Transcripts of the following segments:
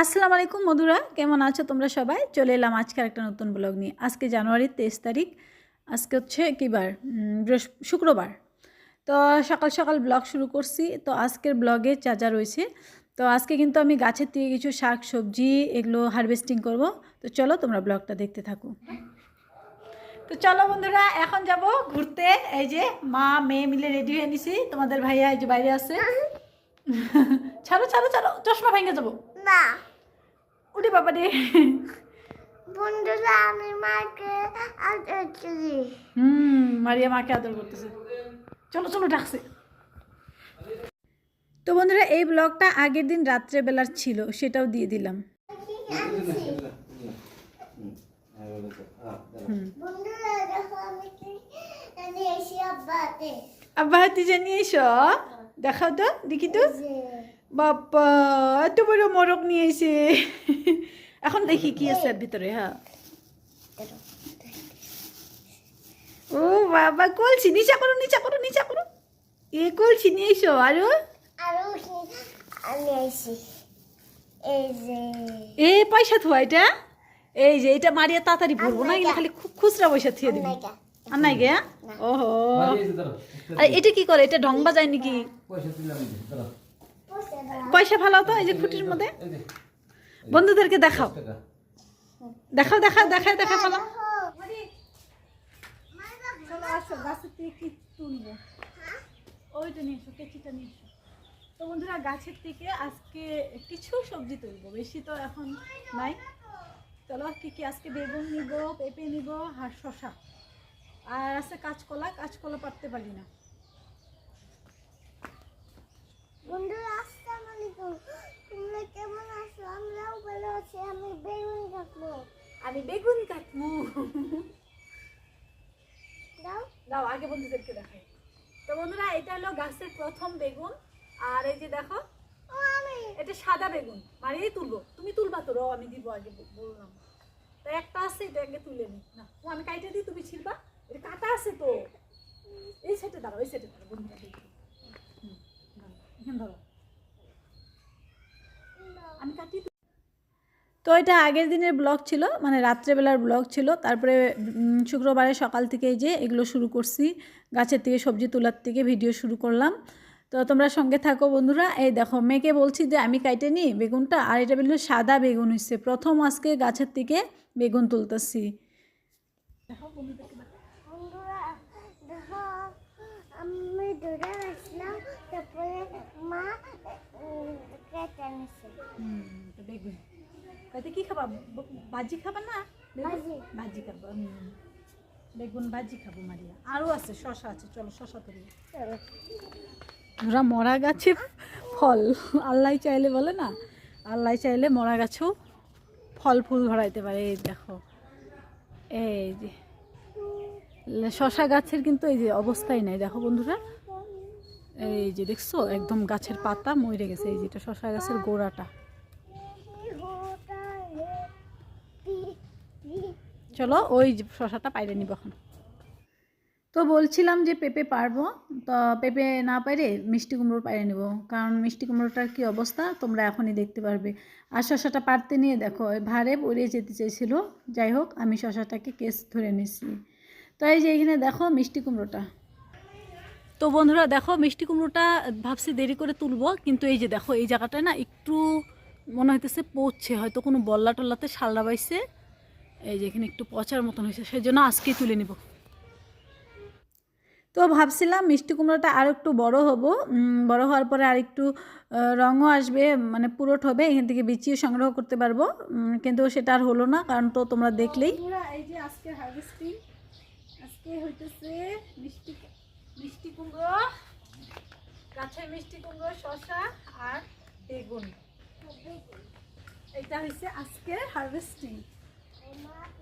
আসসালামু আলাইকুম বন্ধুরা, কেমন আছো তোমরা সবাই? চলে এলাম আজকে একটা নতুন ব্লগ নিয়ে। আজকে জানুয়ারির 23 তারিখ। আজকে হচ্ছে কী বার? শুক্রবার। তো সকাল সকাল ব্লগ শুরু করছি। তো আজকের ব্লগে যা যা রয়েছে, তো আজকে কিন্তু আমি গাছের থেকে কিছু শাক সবজি এগুলো হারভেস্টিং করব। তো চলো তোমরা ব্লগটা দেখতে থাকো। তো চলো বন্ধুরা, এখন যাব ঘুরতে। এই যে মা মেয়ে মিলে রেডি হয়ে নিছি। তোমাদের ভাইয়া এই যে বাইরে আছে। ছাড়ো ছাড়ো ছাড়ো, চশমা ভেঙে যাবো না। উঠি বাবা রে। বন্ধুরা আমি মাকে আদর করি। মারিয়া মাকে আদর করতেছে। চলো চলো ডাকছে। তো বন্ধুরা, এই ব্লগটা আগের দিন রাত্রেবেলার ছিল, সেটাও দিয়ে দিলাম। বন্ধুরা দেখো আমি কি এসি আব্বাতে। আব্বা হাতি জানিয়ে এসো, দেখাও তো দেখি তো। বাবা এত বড় মোরগ নিয়ে এসে। এখন দেখি কি আছে এর ভিতরে। হ্যাঁ, ও বাবা, কলছি নিচা করো নিচা করো নিচা করো। এ কলছি নিয়ে এসো। আরো আমি এসি এই যে এ পয়সা থোয়া এটা। এই যে এটা মারিয়া তাড়াতাড়ি ভরবো না, এগুলো খালি খুচরা পয়সা থিয়ে দিবি। আর নাই গে। ওহো, আর এটা কি করে? এটা ঢং বাজায় নাকি? পয়সা ফেলাও তো এই যে খুঁটির মধ্যে। বন্ধুদেরকে দেখাও দেখাও দেখাও দেখাও দেখাও ফেলাও। ওইটা নিয়ে এসো, কেচিটা নিয়ে এসো। তো বন্ধুরা, গাছের থেকে আজকে কিছু সবজি তুলবো, বেশি তো এখন নাই। চলো কি কি আজকে বেগুন নিব, পেঁপে নিব আর শশা, আর আছে কাঁচকলা। কাঁচকলা পারতে পারি না। বন্ধুরা আসসালামু আলাইকুম। তোমরা কেমন আছো? আমরাও ভালো আছি। আমি বেগুন কাটবো। আমি বেগুন কাটবো। দাও দাও আগে বন্ধুদেরকে দেখাই। তো বন্ধুরা, এটা হলো গাছের প্রথম বেগুন। আর এই যে দেখো, ও আমি এটা সাদা বেগুন। মারিয়েই তুলবো, তুমি তুলবা তো। আমি দিব আগে, বললাম তো। একটা আছে, এটা আগে তুলে নি না। ও আমি কাইটে দিই, তুমি ছিলবা। এটা কাটা আছে তো। এই সাইডে দাঁড়াও, এই সাইডে দাঁড়াও বন্ধুরা, দেখি। এখানে ধরো, আমি কাটি। তো এটা আগের দিনের ব্লগ ছিল, মানে রাত্রেবেলার ব্লগ ছিল। তারপরে শুক্রবারে সকাল থেকে এই যে এগুলো শুরু করছি, গাছের থেকে সবজি তোলার থেকে ভিডিও শুরু করলাম। তো তোমরা সঙ্গে থাকো বন্ধুরা। এই দেখো, মেয়েকে বলছি যে আমি কাইটে নিই বেগুনটা। আর এটা বললো সাদা বেগুন হচ্ছে, প্রথম আজকে গাছের থেকে বেগুন তুলতেছি। বন্ধুরা দেখো আমি ধরে আসলাম। তারপরে মা কেটে এনেছে বেগুন কাইতে কি খাবা? ভাজি খাবা না? ভাজি। ভাজি খাবো। বেগুন ভাজি খাবো মারিয়া। আরও আছে, শশা আছে, চলো শশা তুলি। ওরা মরা গাছে ফল আল্লাহ চাইলে, বলে না, আল্লাহ চাইলে মরা গাছেও ফল ফুল ধরাইতে পারে। এই দেখো, এই যে শশা গাছের কিন্তু এই যে অবস্থাই নাই, দেখো বন্ধুরা। এই যে দেখছো, একদম গাছের পাতা মরে গেছে। এই যেটা শশা গাছের গোড়াটা। চলো ওই শশাটা পাইরে নিব এখন। তো বলছিলাম যে পেঁপে পারবো, তো পেঁপে না পাইরে মিষ্টি কুমড়ো পাইরে নিব। কারণ মিষ্টি কুমড়োটার কী অবস্থা তোমরা এখনই দেখতে পারবে। আর শশাটা পারতে নিয়ে দেখো ভারে পড়ে যেতে চেয়েছিল। যাই হোক, আমি শশাটাকে কেস ধরে নিছি। তো এই যে এখানে দেখো মিষ্টি কুমড়োটা। তো বন্ধুরা দেখো, মিষ্টি কুমড়োটা ভাবছি দেরি করে তুলবো, কিন্তু এই যে দেখো, এই জায়গাটায় না একটু মনে হইতেছে পচছে, হয়তো কোনো বল্লা টল্লাতে শালরা বাইছে। এই যে এখানে একটু পচার মতন হয়েছে, সেই জন্য আজকেই তুলে নিব। তো ভাবছিলাম মিষ্টি কুমড়োটা আর একটু বড় হবো, বড় হওয়ার পরে আর একটু রঙও আসবে, মানে পুরোট হবে, এখান থেকে বিচিয়ে সংগ্রহ করতে পারবো। কিন্তু সেটা আর হলো না, কারণ তো তোমরা দেখলেই। এই যে আজকে হারভেস্টিং, আজকে হইতেছে মিষ্টি মিষ্টি কুমড়ো, গাছের মিষ্টি কুমড়ো, শসা আর বেগুন। এটা হচ্ছে আজকের হারভেস্টিং।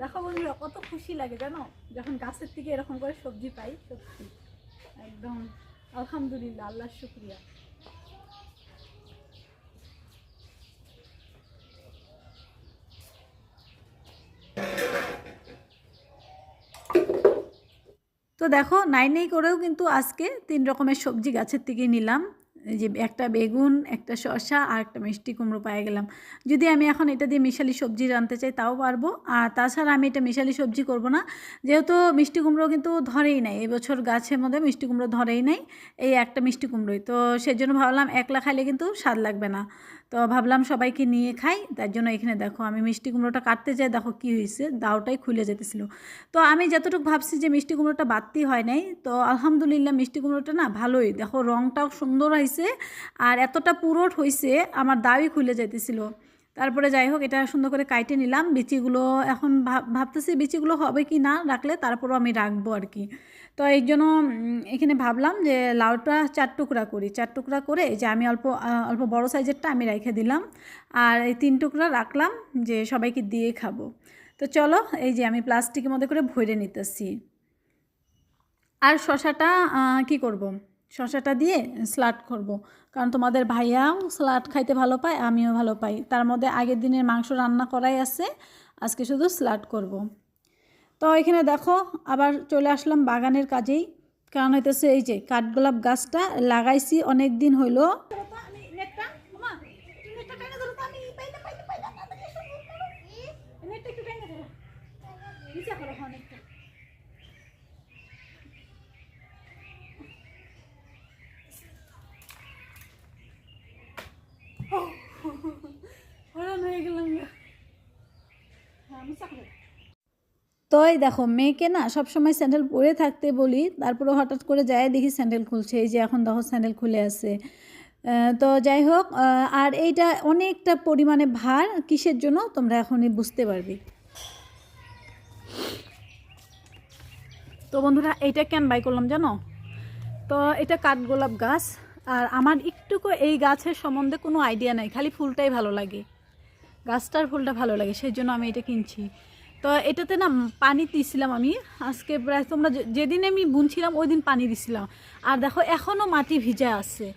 দেখো বন্ধুরা, কত খুশি লাগে জানো যখন গাছের থেকে এরকম করে সবজি পাই। সত্যি একদম আলহামদুলিল্লাহ, আল্লাহর শুকরিয়া। তো দেখো, নাই করেও কিন্তু আজকে 3 রকমের সবজি গাছের থেকে নিলাম। এই যে একটা বেগুন, একটা শসা আর একটা মিষ্টি কুমড়ো পেয়ে গেলাম। যদি আমি এখন এটা দিয়ে মিশালি সবজি রাঁধতে চাই তাও পারবো, আর তাছাড়া আমি এটা মিশালি সবজি করব না, যেহেতু মিষ্টি কুমড়ো কিন্তু ধরেই নাই এবছর, গাছের মধ্যে মিষ্টি কুমড়ো ধরেই নাই, এই একটা মিষ্টি কুমড়োই। তো সেজন্য ভাবলাম একলা খাইলে কিন্তু স্বাদ লাগবে না, তো ভাবলাম সবাইকে নিয়ে খাই। তার জন্য এখানে দেখো আমি মিষ্টি কুমড়োটা কাটতে যাই, দেখো কী হয়েছে, দাওটাই খুলে যেতেছিল। তো আমি যতটুকু ভাবছি যে মিষ্টি কুমড়োটা বাড়তি হয় নাই, তো আলহামদুলিল্লাহ মিষ্টি কুমড়োটা না ভালোই, দেখো রঙটাও সুন্দর হয়েছে আর এতটা পুরোট হয়েছে আমার দাওই খুলে যেতেছিল। তারপরে যাই হোক এটা সুন্দর করে কাইটে নিলাম। বিচিগুলো এখন ভাবতেছি বিচিগুলো হবে কি না রাখলে, তারপরও আমি রাখবো আর কি। তো এই জন্য এখানে ভাবলাম যে লাউটা 4 টুকরা করি, 4 টুকরা করে যে আমি অল্প অল্প বড়ো সাইজেরটা আমি রেখে দিলাম, আর এই 3 টুকরা রাখলাম যে সবাইকে দিয়ে খাবো। তো চলো এই যে আমি প্লাস্টিকের মধ্যে করে ভরে নিতেছি। আর শশাটা কি করব, শশাটা দিয়ে স্যালাড করব, কারণ তোমাদের ভাইয়াও স্যালাড খাইতে ভালো পায়, আমিও ভালো পাই। তার মধ্যে আগের দিনের মাংস রান্না করাই আছে, আজকে শুধু স্যালাড করব। তো এখানে দেখো আবার চলে আসলাম বাগানের কাজেই, কারণ হইতেছে এই যে কাঠগোলাপ গাছটা লাগাইছি অনেক দিন হইলো। তো এই দেখো মেয়েকে না সবসময় স্যান্ডেল পরে থাকতে বলি, তারপরে হঠাৎ করে যায় দেখি স্যান্ডেল খুলছে, এই যে এখন দেখো স্যান্ডেল খুলে আছে। তো যাই হোক, আর এইটা অনেকটা পরিমাণে ভার, কিসের জন্য তোমরা এখনই বুঝতে পারবে। তো বন্ধুরা এইটা কেন বাই করলাম জানো, তো এটা কাঠগোলাপ গাছ, আর আমার একটুকু এই গাছের সম্বন্ধে কোনো আইডিয়া নাই, খালি ফুলটাই ভালো লাগে, গাছটার ফুলটা ভালো লাগে, সেই জন্য আমি এটা কিনছি। তো এটাতে না পানি দিছিলাম আমি আজকে প্রায়, তোমরা যেদিন আমি বুনছিলাম ওই দিন পানি দিছিলাম, আর দেখো এখনও মাটি ভিজা আছে।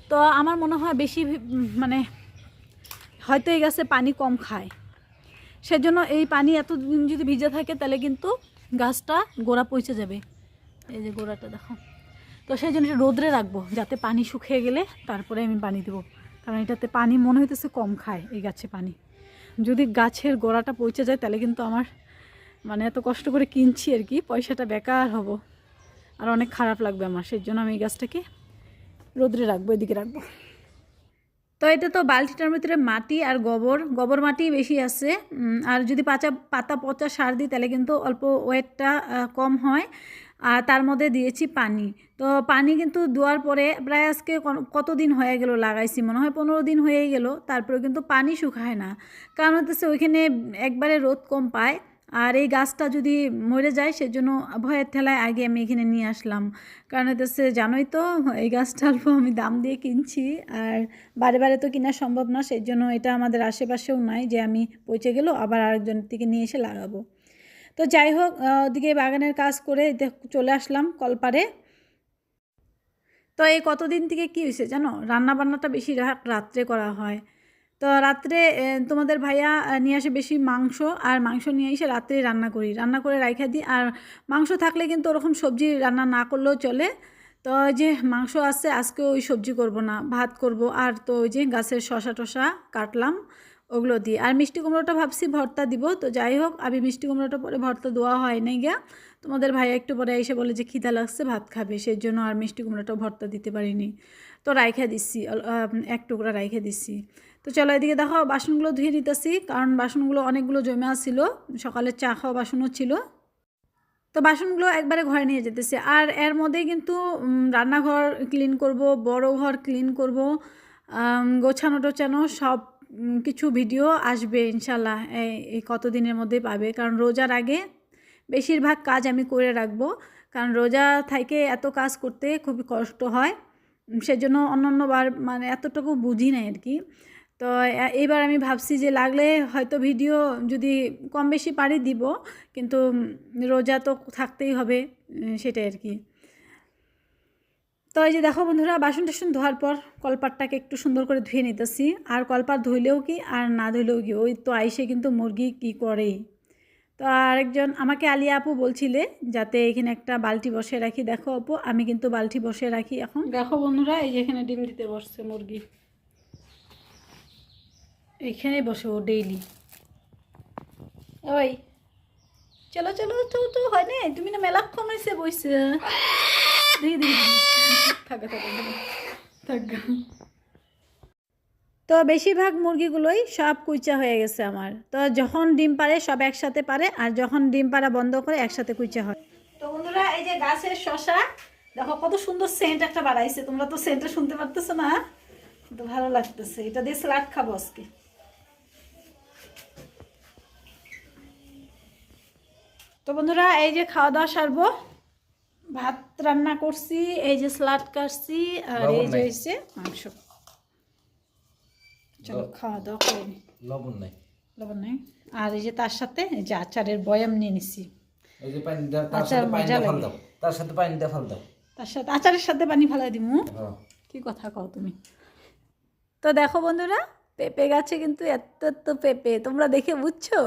তো আমার মনে হয় বেশি মানে হয়তো এই গাছে পানি কম খায়, সেজন্য এই পানি এতদিন যদি ভিজা থাকে তাহলে কিন্তু গাছটা গোড়া পচে যাবে। এই যে গোড়াটা দেখো, তো সেই জন্য রোদ্রে রাখবো যাতে পানি শুকিয়ে গেলে তারপরে আমি পানি দেবো, কারণ এটাতে পানি মনে হইতেছে কম খায় এই গাছে পানি। যদি গাছের গোড়াটা পচে যায় তাহলে কিন্তু আমার মানে এত কষ্ট করে কিনছি আর কি, পয়সাটা বেকার হব, আর অনেক খারাপ লাগবে আমার, সেই জন্য আমি এই গাছটাকে রোদ্রে রাখবো, এদিকে রাখবো। তো এটা তো বালতিটার ভিতরে মাটি আর গোবর মাটি বেশি আছে, আর যদি পাতা পচা সার দিই তাহলে কিন্তু অল্প ওয়েটটা কম হয়। আর তার মধ্যে দিয়েছি পানি। তো পানি কিন্তু দেওয়ার পরে প্রায় আজকে কতদিন হয়ে গেল লাগাইছি, মনে হয় 15 দিন হয়েই গেল, তারপরে কিন্তু পানি শুকায় না, কারণ হচ্ছে ওইখানে একবারে রোদ কম পায়। আর এই গাছটা যদি মরে যায় সেজন্য ভয়ের ঠেলায় আগে আমি এখানে নিয়ে আসলাম, কারণ হচ্ছে জানোই তো এই গাছটা অল্প আমি দাম দিয়ে কিনছি, আর বারে বারে তো কেনা সম্ভব না, সেই জন্য এটা আমাদের আশেপাশেও নাই যে আমি পচে গেল আবার আরেকজনের থেকে নিয়ে এসে লাগাবো। তো যাই হোক ওদিকে বাগানের কাজ করে চলে আসলাম কলপারে। তো এই কতদিন থেকে কী হয়েছে জানো, রান্না বান্নাটা বেশি রাত্রে করা হয়। তো রাত্রে তোমাদের ভাইয়া নিয়ে আসে বেশি মাংস, আর মাংস নিয়ে এসে রাত্রে রান্না করে রাইখা দিই। আর মাংস থাকলে কিন্তু ওরকম সবজি রান্না না করলেও চলে। তো যে মাংস আছে আজকে ওই সবজি করব না, ভাত করব। আর তো ওই যে গাছের শসা টসা কাটলাম ওগুলো দিয়ে, আর মিষ্টি কুমড়োটা ভাবছি ভর্তা দিব। তো যাই হোক আমি মিষ্টি কুমড়োটা পরে ভর্তা দেওয়া হয় নাই গিয়া, তোমাদের ভাইয়া একটু পরে এসে বলে যে খিদা লাগছে ভাত খাবে, সেই জন্য আর মিষ্টি কুমড়োটাও ভর্তা দিতে পারিনি। তো রাইখা দিচ্ছি, এক টুকরা রাইখা দিচ্ছি। তো চলো এদিকে দেখো বাসনগুলো ধুয়ে দিতেছি, কারণ বাসনগুলো অনেকগুলো জমে ছিল, সকালের চা খাওয়া বাসনও ছিল। তো বাসনগুলো একবারে ঘরে নিয়ে যেতেছি, আর এর মধ্যে কিন্তু রান্নাঘর ক্লিন করব, বড় ঘর ক্লিন করব, গোছানো টোছানো সব কিছু ভিডিও আসবে ইনশাল্লাহ, এই কতদিনের মধ্যে পাবে। কারণ রোজার আগে বেশিরভাগ কাজ আমি করে রাখবো, কারণ রোজা থেকে এত কাজ করতে খুবই কষ্ট হয়, সেজন্য অন্যান্যবার মানে এতটুকু বুঝি নাই আর কি। তো এইবার আমি ভাবছি যে লাগলে হয়তো ভিডিও যদি কম বেশি পারি দিব, কিন্তু রোজা তো থাকতেই হবে, সেটাই আর কি। তো এই যে দেখো বন্ধুরা বাসন টাসন ধোয়ার পর কলপাটটাকে একটু সুন্দর করে ধুয়ে নিতেছি। আর কলপাট ধুইলেও কি আর না ধুইলেও কি, ওই তো আইসে কিন্তু মুরগি কি করেই। তো আরেকজন আমাকে আলিয়া আপু বলছিলে যাতে এখানে একটা বালতি বসে রাখি। দেখো আপু, আমি কিন্তু বালতি বসে রাখি এখন। দেখো বন্ধুরা, এই যে এখানে ডিম দিতে বসছে মুরগি, এইখানে বসে ও ডেইলি। ওই চলো চলো, তো তো হয় না, তুমি না মেলাক্ষণ হয়েছে বইছে। দেখি দেখি থাকা থাকা থাকা। তো বেশিরভাগ মুরগিগুলোই সব কুইচা হয়ে গেছে আমার। তো যখন ডিম পারে সব একসাথে পারে, আর যখন ডিম পাড়া বন্ধ করে একসাথে কুইচা হয়। তো বন্ধুরা, এই যে গাছের শশা দেখো কত সুন্দর সেন্ট একটা বাড়াইছে। তোমরা তো সেন্টটা শুনতে পারতেছো না, কিন্তু ভালো লাগতেছে। এটা দিয়ে স্যালাড খাবো আজকে। তো বন্ধুরা, এই যে খাওয়া দাওয়া সারবো, ভাত রান্না করছি, এই যে স্যালাড কাটছি, আর এই যে হয়েছে মাংস। চলো খাওয়া দাওয়া করে নি। লবণ নাই, লবণ নাই। আর এই যে তার সাথে এই যে আচারের বয়াম নিয়ে নিছি। এই যে পানি দাও, তার আচার সাথে পানি মজা দিয়ে ফেল লাগে। দাও, তার সাথে পানি দিয়ে ফেল দাও। তার সাথে আচারের সাথে পানি ফেলাই দিমু। হ্যাঁ। কি কথা কও তুমি। তো দেখো বন্ধুরা, পেঁপে গাছে কিন্তু এত এত পেঁপে, তোমরা দেখে বুঝছো।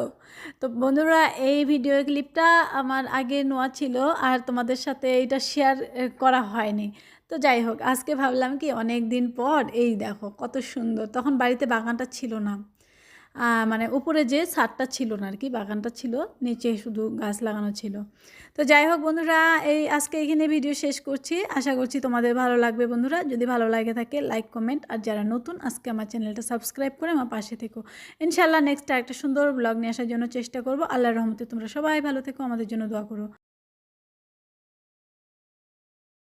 তো বন্ধুরা, এই ভিডিও ক্লিপটা আমার আগে নেওয়া ছিল, আর তোমাদের সাথে এইটা শেয়ার করা হয়নি। তো যাই হোক, আজকে ভাবলাম কি অনেক দিন পর এই দেখো কত সুন্দর। তখন বাড়িতে বাগানটা ছিল না, মানে উপরে যে ছাদটা ছিল না আর কি, বাগানটা ছিল, নিচে শুধু গাছ লাগানো ছিল। তো যাই হোক বন্ধুরা, এই আজকে এখানে ভিডিও শেষ করছি। আশা করছি তোমাদের ভালো লাগবে বন্ধুরা। যদি ভালো লাগে থাকে লাইক কমেন্ট, আর যারা নতুন আজকে আমার চ্যানেলটা সাবস্ক্রাইব করে আমার পাশে থেকো। ইনশাল্লাহ নেক্সট একটা সুন্দর ব্লগ নিয়ে আসার জন্য চেষ্টা করবো। আল্লাহর রহমতে তোমরা সবাই ভালো থেকো, আমাদের জন্য দোয়া করো।